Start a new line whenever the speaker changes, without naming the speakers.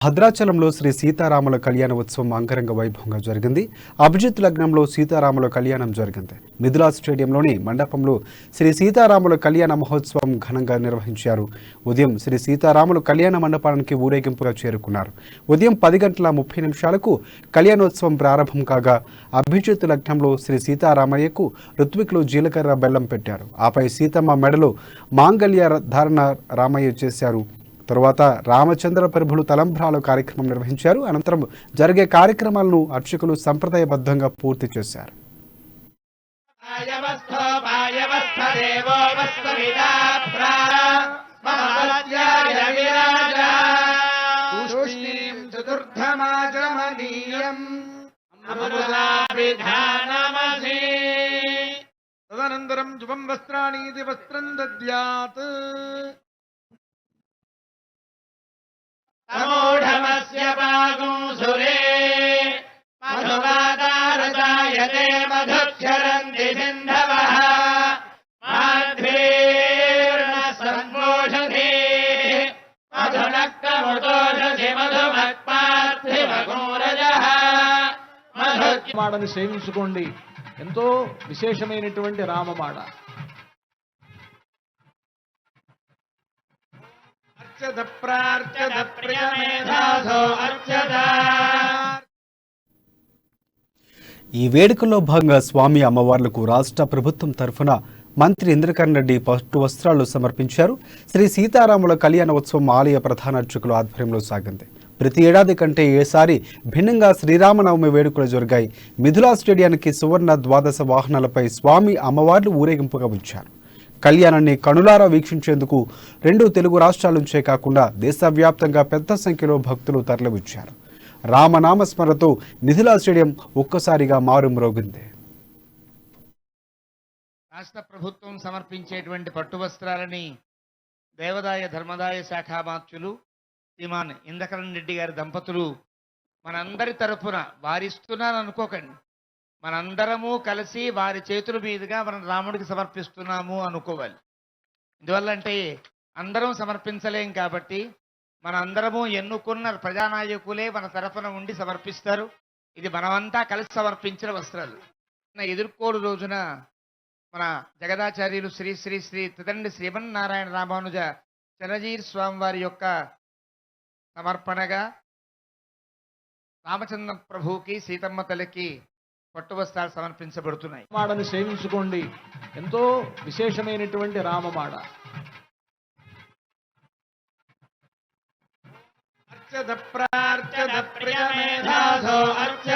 భద్రాచలంలో శ్రీ సీతారాముల కళ్యాణ ఉత్సవం అంగరంగ వైభవంగా జరిగింది. అభిజిత్ లగ్నంలో సీతారాముల కళ్యాణం జరిగింది. మిథిలా స్టేడియంలోని మండపంలో శ్రీ సీతారాముల కళ్యాణ మహోత్సవం ఘనంగా నిర్వహించారు. ఉదయం శ్రీ సీతారాముల కళ్యాణ మండపానికి ఊరేగింపుగా చేరుకున్నారు. ఉదయం 10:30 కళ్యాణోత్సవం ప్రారంభం కాగా అభిజిత్ లగ్నంలో శ్రీ సీతారామయ్యకు ఋత్వికులు జీలకర్ర బెల్లం పెట్టారు. ఆపై సీతమ్మ మెడలో మాంగళ్య ధారణ రామయ్య చేశారు. తరువాత రామచంద్ర ప్రభులు తలంబ్రాలు కార్యక్రమం నిర్వహించారు. అనంతరం జరిగే కార్యక్రమాలను అర్చకులు సంప్రదాయబద్ధంగా పూర్తి చేశారు.
తదనంతరం శుభం వస్త్రాణీతి వస్త్రం దద్యాత్.
సమూఢమస్య పాగుంసురే మధువాదారజాయతే మధుక్షరంతి సింధవః మాధ్వీర్ణ సంపోషధి మధునక్కముదోషసి మధుమత్పార్థివగోరజః
మాడని సేవించుకోండి. ఎంతో విశేషమైనటువంటి రామమాడ.
ఈ వేడుకల్లో భాగంగా స్వామి అమ్మవార్లకు రాష్ట్ర ప్రభుత్వం తరఫున మంత్రి ఇంద్రకరణ్ రెడ్డి పట్టు వస్త్రాలు సమర్పించారు. శ్రీ సీతారాముల కళ్యాణ ఉత్సవం ఆలయ ప్రధాన అర్చకుల ఆధ్వర్యంలో సాగింది. ప్రతి ఏడాది కంటే ఏసారి భిన్నంగా శ్రీరామనవమి వేడుకలు జరిగాయి. మిథిలా స్టేడియానికి సువర్ణ ద్వాదశ వాహనాలపై స్వామి అమ్మవార్లు ఊరేగింపుగా వచ్చారు. కళ్యాణాన్ని కనులారా వీక్షించేందుకు 2 తెలుగు రాష్ట్రాల నుంచే కాకుండా దేశవ్యాప్తంగా పెద్ద సంఖ్యలో భక్తులు తరలివచ్చారు. రామనామస్మరణతో మిథిలా స్టేడియం ఒక్కసారిగా మారుమ్రోగింది.
రాష్ట్ర ప్రభుత్వం సమర్పించేటువంటి పట్టు వస్త్రాలని దేవాదాయ ధర్మదాయ శాఖ మాత్యులు శ్రీమాన్ ఇంద్రకరణ్ రెడ్డి గారి దంపతులు మనందరి తరఫున వారిస్తున్నాను అనుకోకండి, మనందరము కలిసి వారి చేతుల మీదుగా మనం రాముడికి సమర్పిస్తున్నాము అనుకోవాలి. ఇందువల్ల అంటే అందరం సమర్పించలేం కాబట్టి మనందరము ఎన్నుకున్న ప్రజానాయకులే మన తరఫున ఉండి సమర్పిస్తారు. ఇది మనమంతా కలిసి సమర్పించిన వస్త్రాలు. ఎదుర్కోడు రోజున మన జగదాచార్యులు శ్రీ శ్రీ శ్రీ తిదండి శ్రీమన్నారాయణ రామానుజ చరజీర్ స్వామి వారి యొక్క సమర్పణగా రామచంద్ర ప్రభువుకి సీతమ్మ తల్లికి పట్టు వస్త్రాలు సమర్పించబడుతున్నాయి.
మాడని సేవించుకోండి. ఎంతో విశేషమైనటువంటి రామమాడ.
అర్చద ప్రార్చద ప్రియమేధాసో అర్చ